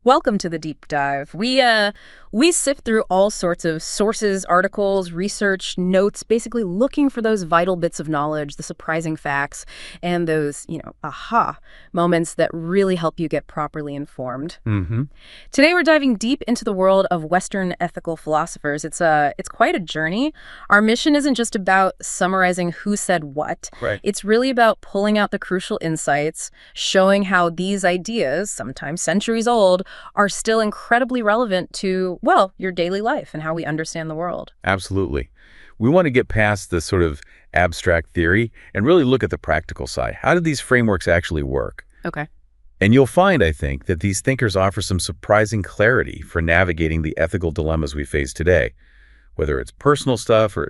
Welcome to the deep dive. We sift through all sorts of sources, articles, research, notes, basically looking for those vital bits of knowledge, the surprising facts, and those, aha moments that really help you get properly informed. Mm-hmm. Today we're diving deep into the world of Western ethical philosophers. It's quite a journey. Our mission isn't just about summarizing who said what. Right. It's really about pulling out the crucial insights, showing how these ideas, sometimes centuries old, are still incredibly relevant to, well, your daily life and how we understand the world. Absolutely. We want to get past the sort of abstract theory and really look at the practical side. How do these frameworks actually work? Okay. And you'll find, I think, that these thinkers offer some surprising clarity for navigating the ethical dilemmas we face today, whether it's personal stuff or,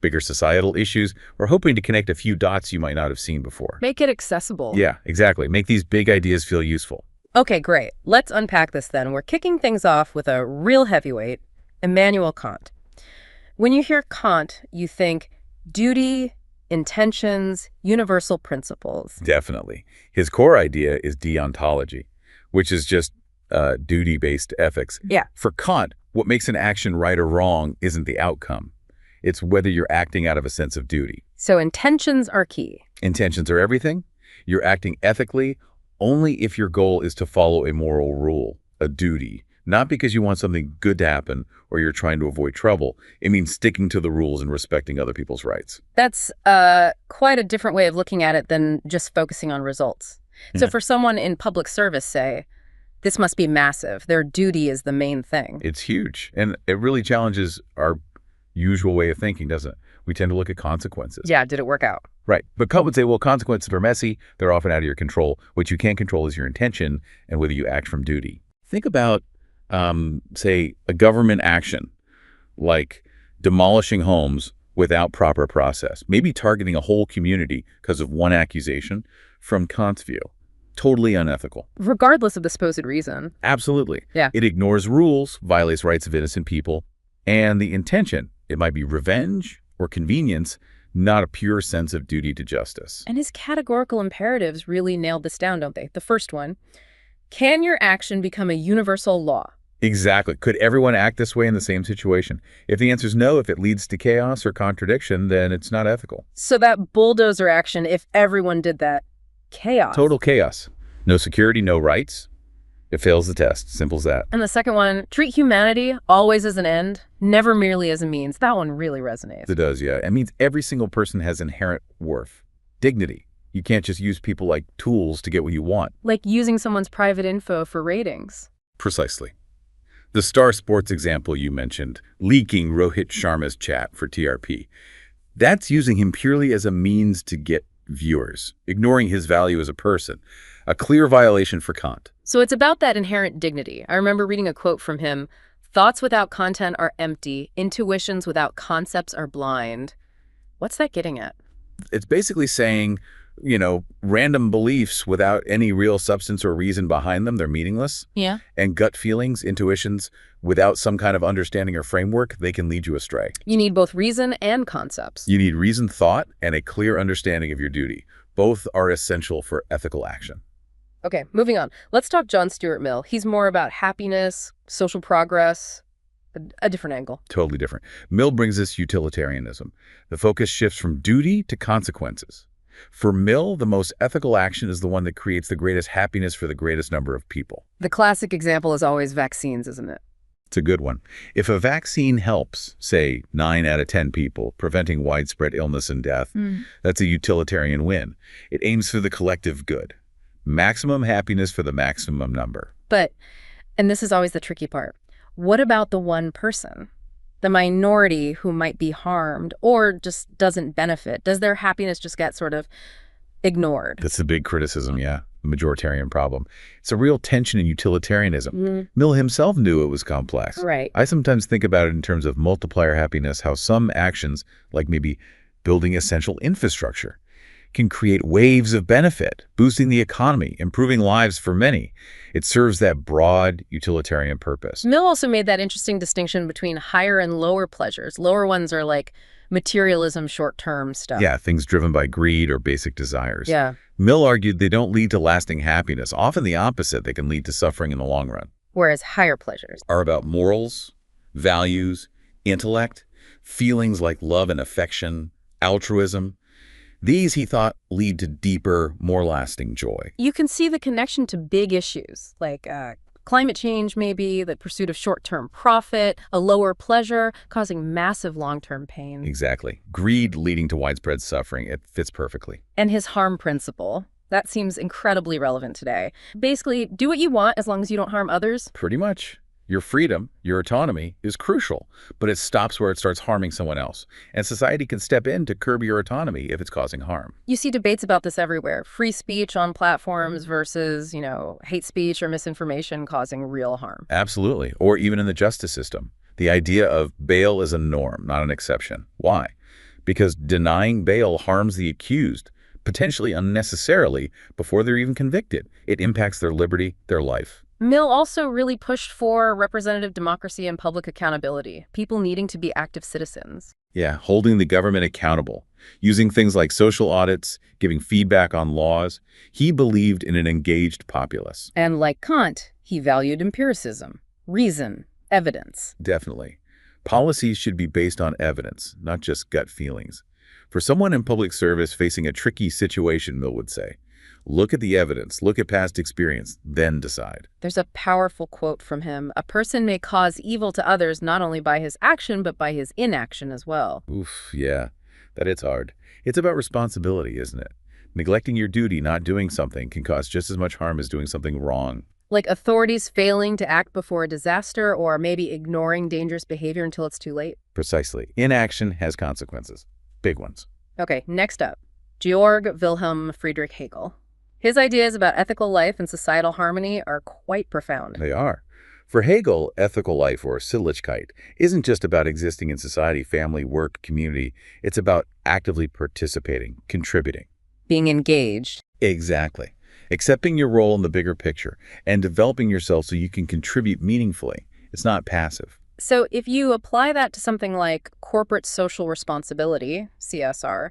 bigger societal issues, or hoping to connect a few dots you might not have seen before. Make it accessible. Yeah, exactly. Make these big ideas feel useful. Okay, great. Let's unpack this then. We're kicking things off with a real heavyweight, Immanuel Kant. When you hear Kant, you think duty, intentions, universal principles. Definitely. His core idea is deontology, which is just duty-based ethics. Yeah. For Kant, what makes an action right or wrong isn't the outcome. It's whether you're acting out of a sense of duty. So intentions are key. Intentions are everything. You're acting ethically only if your goal is to follow a moral rule, a duty, not because you want something good to happen or you're trying to avoid trouble. It means sticking to the rules and respecting other people's rights. That's quite a different way of looking at it than just focusing on results. So Yeah. for someone in public service, say, this must be massive. Their duty is the main thing. It's huge, and it really challenges our usual way of thinking, doesn't it? We tend to look at consequences. Yeah, did it work out? Right. But Kant would say, well, consequences are messy. They're often out of your control. What you can control is your intention and whether you act from duty. Think about, say, a government action like demolishing homes without proper process, maybe targeting a whole community because of one accusation. From Kant's view, totally unethical. Regardless of the supposed reason. Absolutely. Yeah. It ignores rules, violates rights of innocent people, and the intention, it might be revenge or convenience, not a pure sense of duty to justice. And his categorical imperatives really nailed this down, don't they? The first one, can your action become a universal law? Exactly. Could everyone act this way in the same situation? If the answer is no, if it leads to chaos or contradiction, then it's not ethical. So that bulldozer action, if everyone did that, chaos. Total chaos. No security, no rights. It fails the test. Simple as that. And the second one, treat humanity always as an end, never merely as a means. That one really resonates. It does, yeah. It means every single person has inherent worth, dignity. You can't just use people like tools to get what you want. Like using someone's private info for ratings. Precisely. The Star Sports example you mentioned, leaking Rohit Sharma's chat for TRP, that's using him purely as a means to get viewers, ignoring his value as a person. A clear violation for Kant. So it's about that inherent dignity. I remember reading a quote from him, thoughts without content are empty, intuitions without concepts are blind. What's that getting at? It's basically saying, random beliefs without any real substance or reason behind them, they're meaningless. Yeah. And gut feelings, intuitions, without some kind of understanding or framework, they can lead you astray. You need both reason and concepts. You need reasoned thought and a clear understanding of your duty. Both are essential for ethical action. Okay, moving on. Let's talk John Stuart Mill. He's more about happiness, social progress, a different angle. Totally different. Mill brings us utilitarianism. The focus shifts from duty to consequences. For Mill, the most ethical action is the one that creates the greatest happiness for the greatest number of people. The classic example is always vaccines, isn't it? It's a good one. If a vaccine helps, say, 9 out of 10 people, preventing widespread illness and death, that's a utilitarian win. It aims for the collective good. Maximum happiness for the maximum number. But, and this is always the tricky part, what about the one person? The minority who might be harmed or just doesn't benefit? Does their happiness just get sort of ignored? That's the big criticism, yeah. The majoritarian problem. It's a real tension in utilitarianism. Mill himself knew it was complex. Right. I sometimes think about it in terms of multiplier happiness, how some actions, like maybe building essential infrastructure, can create waves of benefit, boosting the economy, improving lives for many. It serves that broad utilitarian purpose. Mill also made that interesting distinction between higher and lower pleasures. Lower ones are like materialism, short-term stuff. Yeah, things driven by greed or basic desires. Yeah. Mill argued they don't lead to lasting happiness. Often the opposite, they can lead to suffering in the long run. whereas higher pleasures. Are about morals, values, intellect, feelings like love and affection, altruism. These, he thought, lead to deeper, more lasting joy. You can see the connection to big issues like climate change, maybe, the pursuit of short-term profit, a lower pleasure, causing massive long-term pain. Exactly. Greed leading to widespread suffering. It fits perfectly. And his harm principle. That seems incredibly relevant today. Basically, do what you want as long as you don't harm others. Pretty much. Your freedom, your autonomy, is crucial, but it stops where it starts harming someone else. And society can step in to curb your autonomy if it's causing harm. You see debates about this everywhere. Free speech on platforms versus, hate speech or misinformation causing real harm. Absolutely. Or even in the justice system. The idea of bail is a norm, not an exception. Why? Because denying bail harms the accused, potentially unnecessarily, before they're even convicted. It impacts their liberty, their life. Mill also really pushed for representative democracy and public accountability, people needing to be active citizens. Yeah, holding the government accountable, using things like social audits, giving feedback on laws. He believed in an engaged populace. And like Kant, he valued empiricism, reason, evidence. Definitely. Policies should be based on evidence, not just gut feelings. For someone in public service facing a tricky situation, Mill would say, look at the evidence, look at past experience, then decide. There's a powerful quote from him. A person may cause evil to others not only by his action, but by his inaction as well. Oof, yeah, that is hard. It's about responsibility, isn't it? Neglecting your duty, not doing something, can cause just as much harm as doing something wrong. Like authorities failing to act before a disaster or maybe ignoring dangerous behavior until it's too late. Precisely. Inaction has consequences. Big ones. Okay, next up, Georg Wilhelm Friedrich Hegel. His ideas about ethical life and societal harmony are quite profound. They are. For Hegel, ethical life, or Sittlichkeit, isn't just about existing in society, family, work, community. It's about actively participating, contributing. Being engaged. Exactly. Accepting your role in the bigger picture and developing yourself so you can contribute meaningfully. It's not passive. So if you apply that to something like corporate social responsibility, CSR,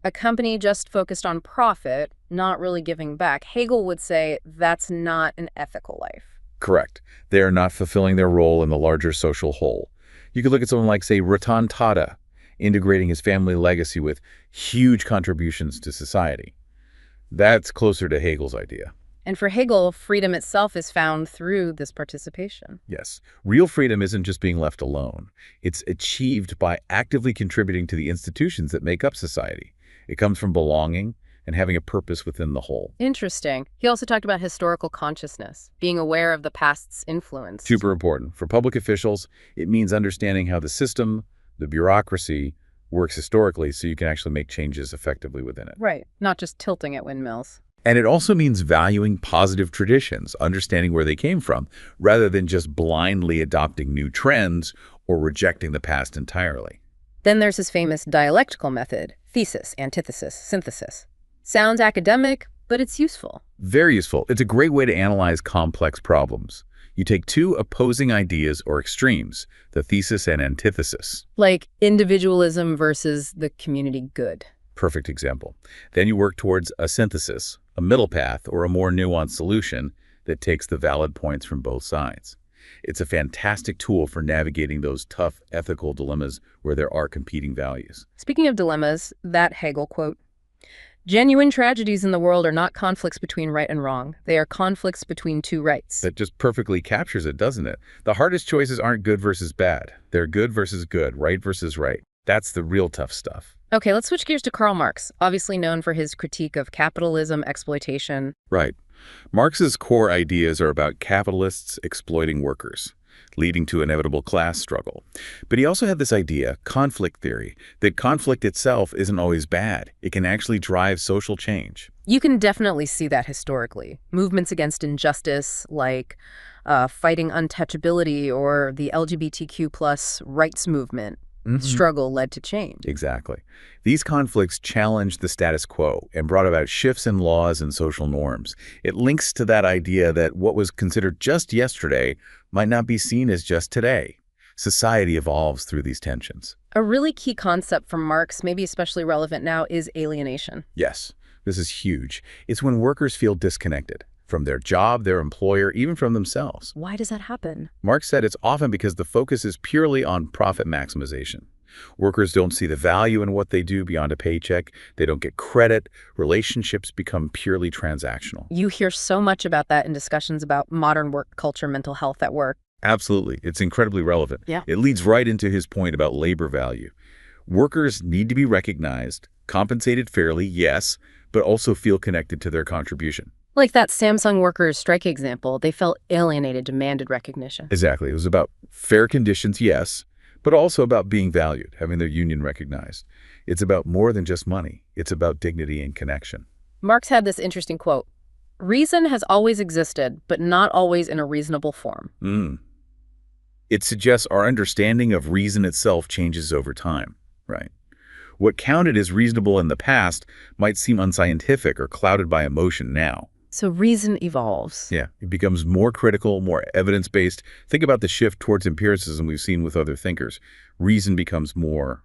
a company just focused on profit, not really giving back, Hegel would say that's not an ethical life. Correct. They are not fulfilling their role in the larger social whole. You could look at someone like, say, Ratan Tata, integrating his family legacy with huge contributions to society. That's closer to Hegel's idea. And for Hegel, freedom itself is found through this participation. Yes. Real freedom isn't just being left alone. It's achieved by actively contributing to the institutions that make up society. It comes from belonging and having a purpose within the whole. Interesting. He also talked about historical consciousness, being aware of the past's influence. Super important. For public officials, it means understanding how the system, the bureaucracy, works historically so you can actually make changes effectively within it. Right. Not just tilting at windmills. And it also means valuing positive traditions, understanding where they came from, rather than just blindly adopting new trends or rejecting the past entirely. Then there's his famous dialectical method, thesis, antithesis, synthesis. Sounds academic, but it's useful. Very useful. It's a great way to analyze complex problems. You take two opposing ideas or extremes, the thesis and antithesis. Like individualism versus the community good. Perfect example. Then you work towards a synthesis, a middle path, or a more nuanced solution that takes the valid points from both sides. It's a fantastic tool for navigating those tough ethical dilemmas where there are competing values. Speaking of dilemmas, that Hegel quote, genuine tragedies in the world are not conflicts between right and wrong. They are conflicts between two rights. That just perfectly captures it, doesn't it? The hardest choices aren't good versus bad. They're good versus good, right versus right. That's the real tough stuff. Okay, let's switch gears to Karl Marx, obviously known for his critique of capitalism, exploitation. Right. Marx's core ideas are about capitalists exploiting workers, leading to inevitable class struggle. But he also had this idea, conflict theory, that conflict itself isn't always bad. It can actually drive social change. You can definitely see that historically. Movements against injustice, like fighting untouchability or the LGBTQ plus rights movement, struggle led to change. Exactly. These conflicts challenged the status quo and brought about shifts in laws and social norms. It links to that idea that what was considered just yesterday might not be seen as just today. Society evolves through these tensions. A really key concept from Marx, maybe especially relevant now, is alienation. Yes, this is huge. It's when workers feel disconnected, from their job, their employer, even from themselves. Why does that happen? Marx said it's often because the focus is purely on profit maximization. Workers don't see the value in what they do beyond a paycheck. They don't get credit. Relationships become purely transactional. You hear so much about that in discussions about modern work culture, mental health at work. Absolutely. It's incredibly relevant. Yeah. It leads right into his point about labor value. Workers need to be recognized, compensated fairly, yes, but also feel connected to their contribution. Like that Samsung workers' strike example, they felt alienated, demanded recognition. Exactly. It was about fair conditions, yes, but also about being valued, having their union recognized. It's about more than just money. It's about dignity and connection. Marx had this interesting quote, "Reason has always existed, but not always in a reasonable form." It suggests our understanding of reason itself changes over time, right? What counted as reasonable in the past might seem unscientific or clouded by emotion now. So reason evolves. Yeah, it becomes more critical, more evidence-based. Think about the shift towards empiricism we've seen with other thinkers. Reason becomes more,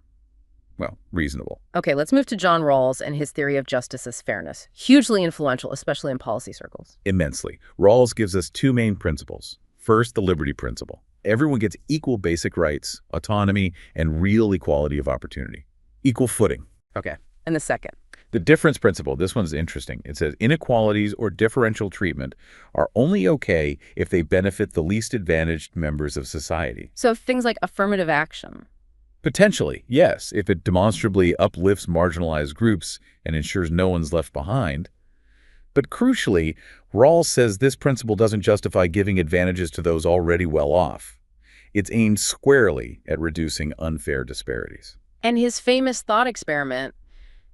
well, reasonable. Okay, let's move to John Rawls and his theory of justice as fairness. Hugely influential, especially in policy circles. Immensely. Rawls gives us two main principles. First, the liberty principle. Everyone gets equal basic rights, autonomy, and real equality of opportunity. Equal footing. Okay. And the second? The difference principle, this one's interesting. It says inequalities or differential treatment are only okay if they benefit the least advantaged members of society. So things like affirmative action. Potentially, yes, if it demonstrably uplifts marginalized groups and ensures no one's left behind. But crucially, Rawls says this principle doesn't justify giving advantages to those already well off. It's aimed squarely at reducing unfair disparities. And his famous thought experiment,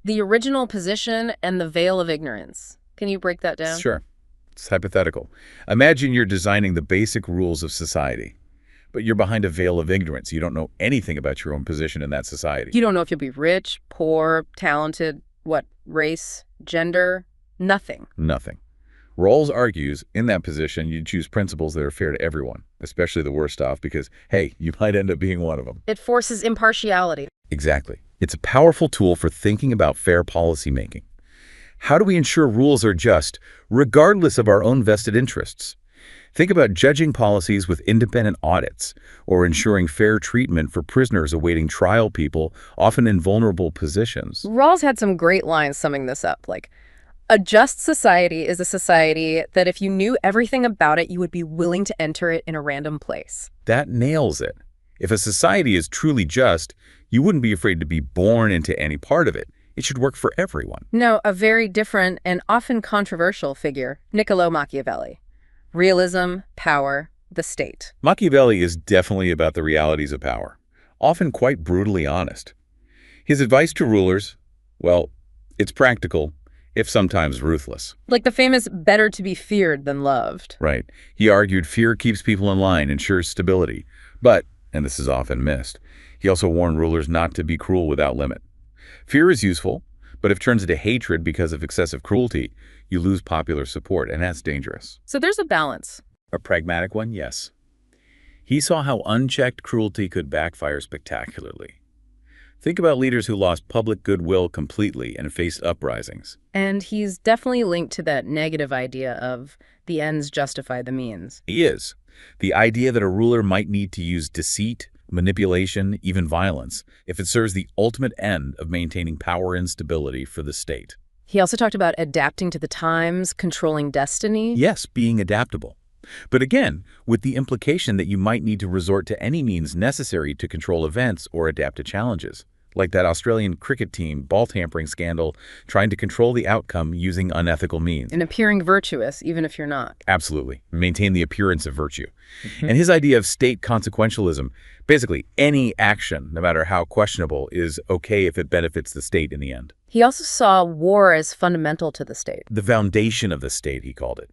the original position and the veil of ignorance. Can you break that down? Sure. It's hypothetical. Imagine you're designing the basic rules of society, but you're behind a veil of ignorance. You don't know anything about your own position in that society. You don't know if you'll be rich, poor, talented, race, gender, nothing. Nothing. Rawls argues in that position you choose principles that are fair to everyone, especially the worst off, because, hey, you might end up being one of them. It forces impartiality. Exactly. It's a powerful tool for thinking about fair policy making. How do we ensure rules are just, regardless of our own vested interests? Think about judging policies with independent audits, or ensuring fair treatment for prisoners awaiting trial, people often in vulnerable positions. Rawls had some great lines summing this up, like, a just society is a society that if you knew everything about it, you would be willing to enter it in a random place. That nails it. If a society is truly just, you wouldn't be afraid to be born into any part of it. It should work for everyone. No, a very different and often controversial figure, Niccolò Machiavelli. Realism, power, the state. Machiavelli is definitely about the realities of power, often quite brutally honest. His advice to rulers, well, it's practical, if sometimes ruthless. Like the famous better to be feared than loved. Right. He argued fear keeps people in line, ensures stability. But, and this is often missed, he also warned rulers not to be cruel without limit. Fear is useful, but if it turns into hatred because of excessive cruelty, you lose popular support, and that's dangerous. So there's a balance. A pragmatic one, yes. He saw how unchecked cruelty could backfire spectacularly. Think about leaders who lost public goodwill completely and faced uprisings. And he's definitely linked to that negative idea of the ends justify the means. He is. The idea that a ruler might need to use deceit, manipulation, even violence, if it serves the ultimate end of maintaining power and stability for the state. He also talked about adapting to the times, controlling destiny. Yes, being adaptable. But again, with the implication that you might need to resort to any means necessary to control events or adapt to challenges, like that Australian cricket team ball tampering scandal trying to control the outcome using unethical means. And appearing virtuous, even if you're not. Absolutely. Maintain the appearance of virtue. And his idea of state consequentialism, basically any action, no matter how questionable, is okay if it benefits the state in the end. He also saw war as fundamental to the state. The foundation of the state, he called it.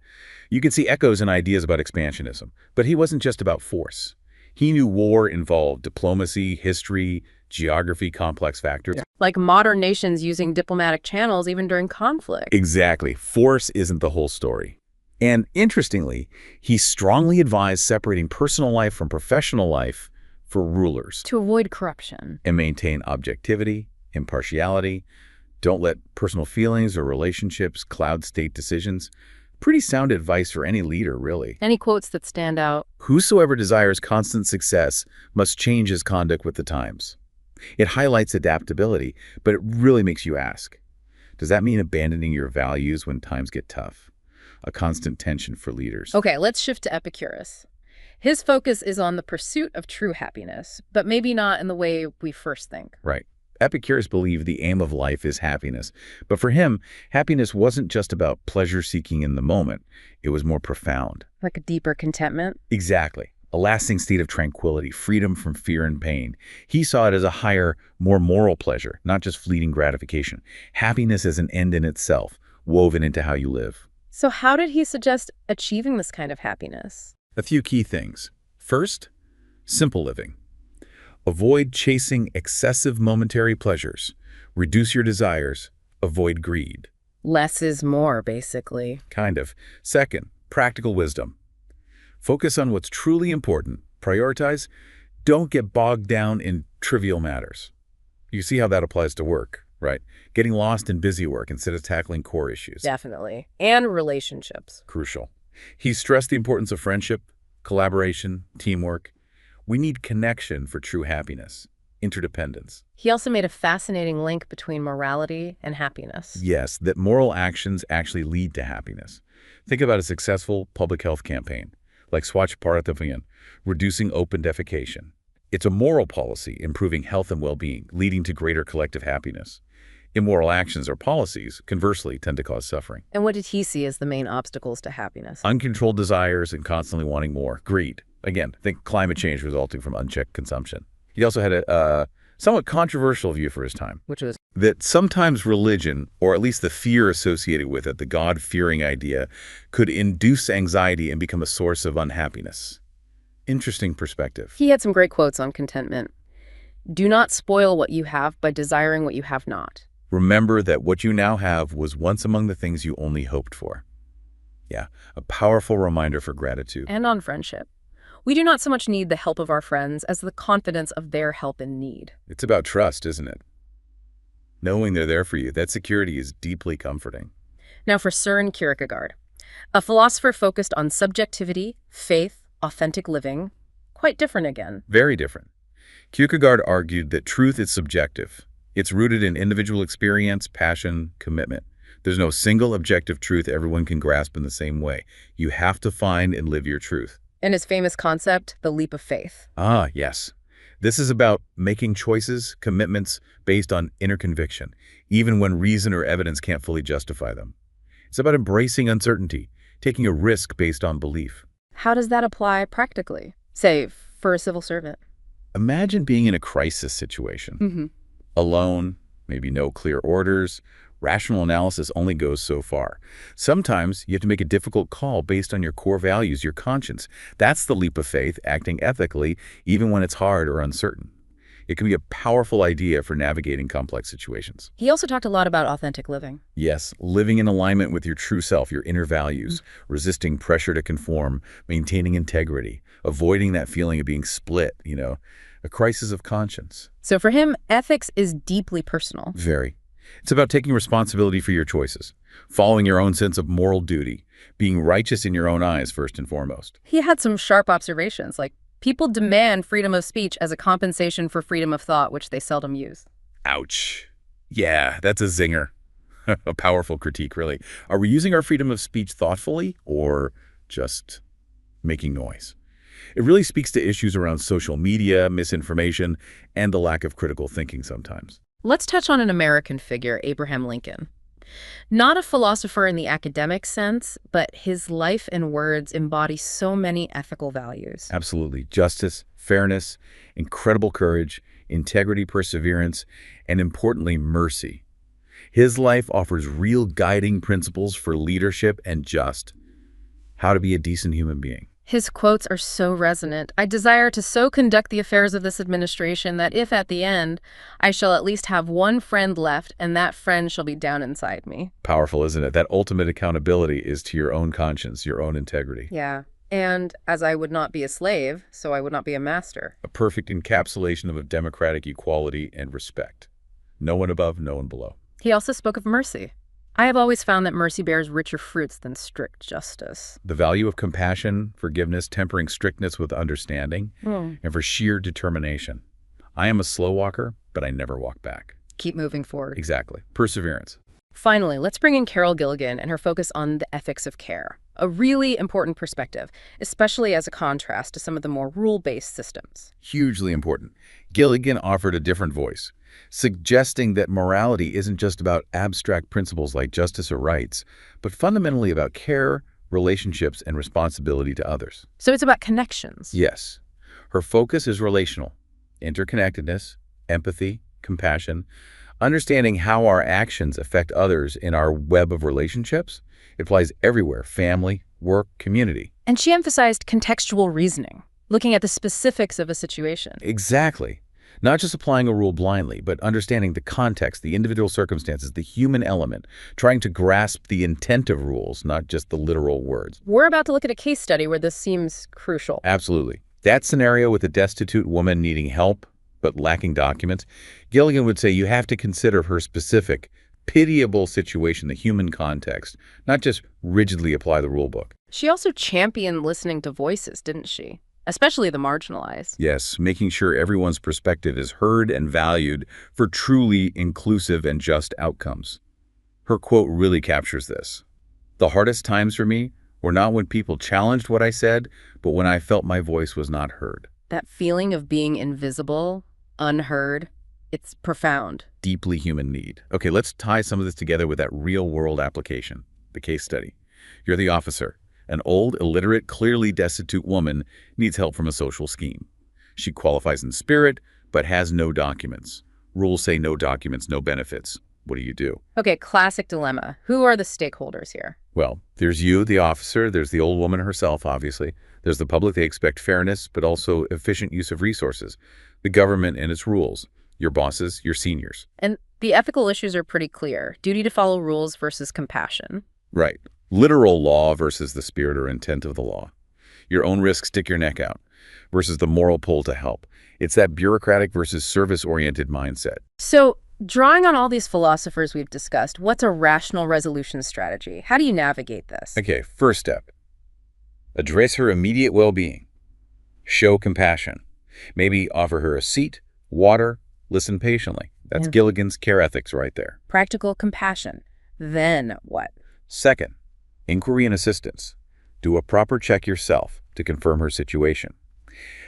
You can see echoes in ideas about expansionism, but he wasn't just about force. He knew war involved diplomacy, history, geography, complex factors. Like modern nations using diplomatic channels even during conflict. Exactly. Force isn't the whole story. And interestingly, he strongly advised separating personal life from professional life for rulers. To avoid corruption. And maintain objectivity, impartiality. Don't let personal feelings or relationships cloud state decisions. Pretty sound advice for any leader, really. Any quotes that stand out? Whosoever desires constant success must change his conduct with the times. It highlights adaptability, but it really makes you ask, does that mean abandoning your values when times get tough? A constant tension for leaders. Okay, let's shift to Epicurus. His focus is on the pursuit of true happiness, but maybe not in the way we first think. Right. Epicurus believed the aim of life is happiness. But for him, happiness wasn't just about pleasure-seeking in the moment. It was more profound. Like a deeper contentment? Exactly. A lasting state of tranquility, freedom from fear and pain. He saw it as a higher, more moral pleasure, not just fleeting gratification. Happiness as an end in itself, woven into how you live. So how did he suggest achieving this kind of happiness? A few key things. First, simple living. Avoid chasing excessive momentary pleasures. Reduce your desires. Avoid greed. Less is more, basically. Kind of. Second, practical wisdom. Focus on what's truly important. Prioritize. Don't get bogged down in trivial matters. You see how that applies to work, right? Getting lost in busy work instead of tackling core issues. Definitely. And relationships. Crucial. He stressed the importance of friendship, collaboration, teamwork. We need connection for true happiness, interdependence. He also made a fascinating link between morality and happiness. Yes, that moral actions actually lead to happiness. Think about a successful public health campaign, like Swachh Bharat Abhiyan, reducing open defecation. It's a moral policy improving health and well-being, leading to greater collective happiness. Immoral actions or policies, conversely, tend to cause suffering. And what did he see as the main obstacles to happiness? Uncontrolled desires and constantly wanting more. Greed. Again, think climate change resulting from unchecked consumption. He also had a somewhat controversial view for his time. Which was? That sometimes religion, or at least the fear associated with it, the God-fearing idea, could induce anxiety and become a source of unhappiness. Interesting perspective. He had some great quotes on contentment. Do not spoil what you have by desiring what you have not. Remember that what you now have was once among the things you only hoped for. Yeah, a powerful reminder for gratitude. And on friendship. We do not so much need the help of our friends as the confidence of their help in need. It's about trust, isn't it? Knowing they're there for you, that security is deeply comforting. Now for Søren Kierkegaard, a philosopher focused on subjectivity, faith, authentic living. Quite different again. Very different. Kierkegaard argued that truth is subjective. It's rooted in individual experience, passion, commitment. There's no single objective truth everyone can grasp in the same way. You have to find and live your truth. And his famous concept, the leap of faith. Ah, yes. This is about making choices, commitments based on inner conviction, even when reason or evidence can't fully justify them. It's about embracing uncertainty, taking a risk based on belief. How does that apply practically? Say, for a civil servant. Imagine being in a crisis situation. Alone, maybe no clear orders. Rational analysis only goes so far. Sometimes you have to make a difficult call based on your core values, your conscience. That's the leap of faith, acting ethically, even when it's hard or uncertain. It can be a powerful idea for navigating complex situations. He also talked a lot about authentic living. Yes, living in alignment with your true self, your inner values, resisting pressure to conform, maintaining integrity, avoiding that feeling of being split, a crisis of conscience. So for him, ethics is deeply personal. Very. It's about taking responsibility for your choices, following your own sense of moral duty, being righteous in your own eyes first and foremost. He had some sharp observations, like people demand freedom of speech as a compensation for freedom of thought, which they seldom use. Ouch. Yeah, that's a zinger. A powerful critique, really. Are we using our freedom of speech thoughtfully or just making noise? It really speaks to issues around social media, misinformation, and the lack of critical thinking sometimes. Let's touch on an American figure, Abraham Lincoln. Not a philosopher in the academic sense, but his life and words embody so many ethical values. Absolutely. Justice, fairness, incredible courage, integrity, perseverance, and importantly, mercy. His life offers real guiding principles for leadership and how to be a decent human being. His quotes are so resonant. I desire to so conduct the affairs of this administration that if at the end, I shall at least have one friend left, and that friend shall be down inside me. Powerful, isn't it? That ultimate accountability is to your own conscience, your own integrity. Yeah. And as I would not be a slave, so I would not be a master. A perfect encapsulation of a democratic equality and respect. No one above, no one below. He also spoke of mercy. I have always found that mercy bears richer fruits than strict justice. The value of compassion, forgiveness, tempering strictness with understanding, Hmm. and for sheer determination. I am a slow walker, but I never walk back. Keep moving forward. Exactly. Perseverance. Finally, let's bring in Carol Gilligan and her focus on the ethics of care. A really important perspective, especially as a contrast to some of the more rule-based systems. Hugely important. Gilligan offered a different voice, suggesting that morality isn't just about abstract principles like justice or rights, but fundamentally about care, relationships, and responsibility to others. So it's about connections. Yes, her focus is relational, interconnectedness, empathy, compassion, understanding how our actions affect others in our web of relationships. It applies everywhere: family, work, community. And she emphasized contextual reasoning, looking at the specifics of a situation. Exactly. Not just applying a rule blindly, but understanding the context, the individual circumstances, the human element, trying to grasp the intent of rules, not just the literal words. We're about to look at a case study where this seems crucial. Absolutely. That scenario with a destitute woman needing help but lacking documents, Gilligan would say you have to consider her specific, pitiable situation, the human context, not just rigidly apply the rule book. She also championed listening to voices, didn't she? Especially the marginalized. Yes, making sure everyone's perspective is heard and valued for truly inclusive and just outcomes. Her quote really captures this. The hardest times for me were not when people challenged what I said, but when I felt my voice was not heard. That feeling of being invisible, unheard, it's profound. Deeply human need. Okay, let's tie some of this together with that real-world application, the case study. You're the officer. An old, illiterate, clearly destitute woman needs help from a social scheme. She qualifies in spirit, but has no documents. Rules say no documents, no benefits. What do? Okay, classic dilemma. Who are the stakeholders here? Well, there's you, the officer. There's the old woman herself, obviously. There's the public. They expect fairness, but also efficient use of resources. The government and its rules. Your bosses, your seniors. And the ethical issues are pretty clear. Duty to follow rules versus compassion. Right. Literal law versus the spirit or intent of the law. Your own risk, stick your neck out, versus the moral pull to help. It's that bureaucratic versus service-oriented mindset. So, drawing on all these philosophers we've discussed, what's a rational resolution strategy? How do you navigate this? Okay, first step. Address her immediate well-being. Show compassion. Maybe offer her a seat, water, listen patiently. That's Yeah. Gilligan's care ethics right there. Practical compassion. Then what? Second, inquiry and assistance. Do a proper check yourself to confirm her situation.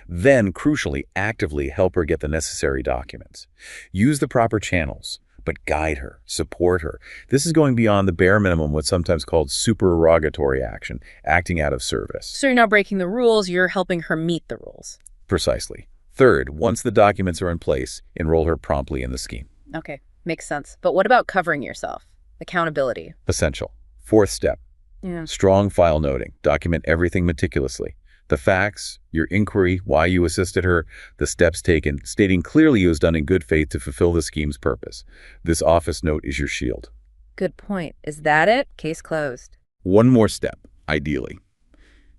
Then, crucially, actively help her get the necessary documents. Use the proper channels, but guide her, support her. This is going beyond the bare minimum, what's sometimes called supererogatory action, acting out of service. So you're not breaking the rules, you're helping her meet the rules. Precisely. Third, once the documents are in place, enroll her promptly in the scheme. Okay, makes sense. But what about covering yourself? Accountability. Essential. Fourth step, Yeah. strong file noting. Document everything meticulously. The facts, your inquiry, why you assisted her, the steps taken, stating clearly it was done in good faith to fulfill the scheme's purpose. This office note is your shield. Good point. Is that it? Case closed. One more step, ideally.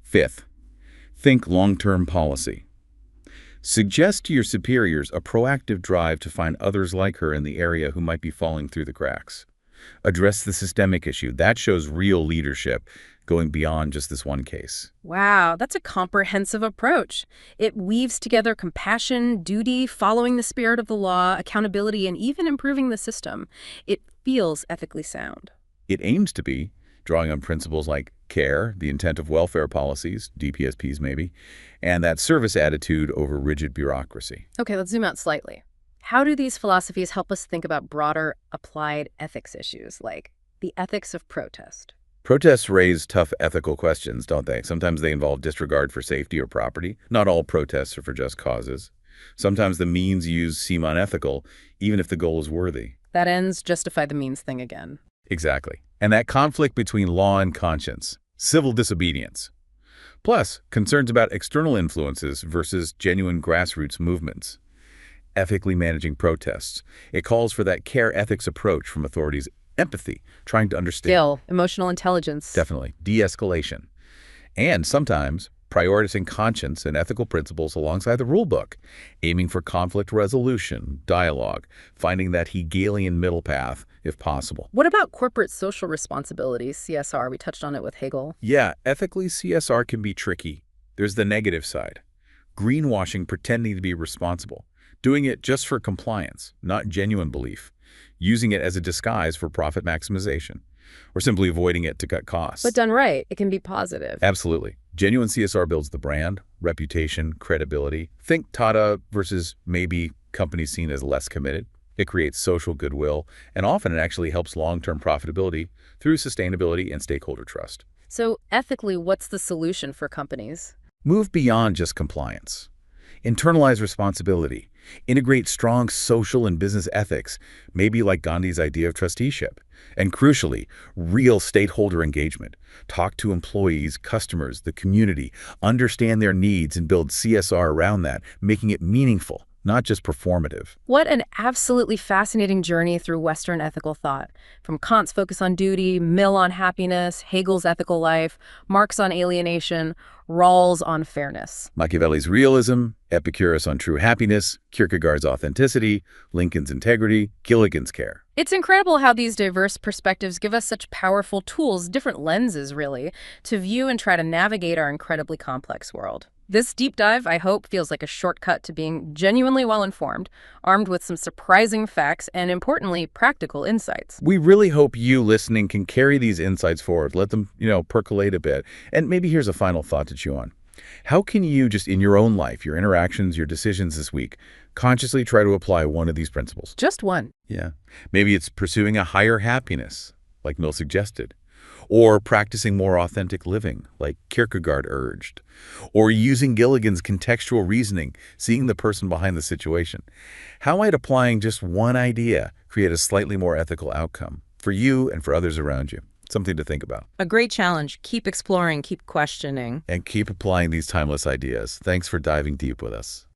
Fifth, think long-term policy. Suggest to your superiors a proactive drive to find others like her in the area who might be falling through the cracks. Address the systemic issue. That shows real leadership, going beyond just this one case. Wow, that's a comprehensive approach. It weaves together compassion, duty, following the spirit of the law, accountability, and even improving the system. It feels ethically sound. It aims to be, drawing on principles like care, the intent of welfare policies, DPSPs maybe, and that service attitude over rigid bureaucracy. Okay, let's zoom out slightly. How do these philosophies help us think about broader applied ethics issues, like the ethics of protest? Protests raise tough ethical questions, don't they? Sometimes they involve disregard for safety or property. Not all protests are for just causes. Sometimes the means used seem unethical, even if the goal is worthy. That ends justify the means thing again. Exactly. And that conflict between law and conscience, civil disobedience. Plus, concerns about external influences versus genuine grassroots movements. Ethically managing protests. It calls for that care ethics approach from authorities. Empathy, trying to understand. Skill, emotional intelligence. Definitely. De-escalation. And sometimes prioritizing conscience and ethical principles alongside the rule book, aiming for conflict resolution, dialogue, finding that Hegelian middle path if possible. What about corporate social responsibility, CSR? We touched on it with Hegel. Yeah, ethically, CSR can be tricky. There's the negative side. Greenwashing pretending to be responsible, doing it just for compliance, not genuine belief, using it as a disguise for profit maximization, or simply avoiding it to cut costs. But done right, it can be positive. Absolutely. Genuine CSR builds the brand, reputation, credibility. Think Tata versus maybe companies seen as less committed. It creates social goodwill, and often it actually helps long-term profitability through sustainability and stakeholder trust. So ethically, what's the solution for companies? Move beyond just compliance. Internalize responsibility. Integrate strong social and business ethics, maybe like Gandhi's idea of trusteeship. And crucially, real stakeholder engagement. Talk to employees, customers, the community, understand their needs and build CSR around that, making it meaningful, not just performative. What an absolutely fascinating journey through Western ethical thought. From Kant's focus on duty, Mill on happiness, Hegel's ethical life, Marx on alienation, Rawls on fairness. Machiavelli's realism, Epicurus on true happiness, Kierkegaard's authenticity, Lincoln's integrity, Gilligan's care. It's incredible how these diverse perspectives give us such powerful tools, different lenses, really, to view and try to navigate our incredibly complex world. This deep dive, I hope, feels like a shortcut to being genuinely well-informed, armed with some surprising facts and, importantly, practical insights. We really hope you listening can carry these insights forward, let them, percolate a bit. And maybe here's a final thought to chew on. How can you just in your own life, your interactions, your decisions this week, consciously try to apply one of these principles? Just one. Yeah. Maybe it's pursuing a higher happiness, like Mill suggested, or practicing more authentic living, like Kierkegaard urged, or using Gilligan's contextual reasoning, seeing the person behind the situation. How might applying just one idea create a slightly more ethical outcome for you and for others around you? Something to think about. A great challenge. Keep exploring, keep questioning. And keep applying these timeless ideas. Thanks for diving deep with us.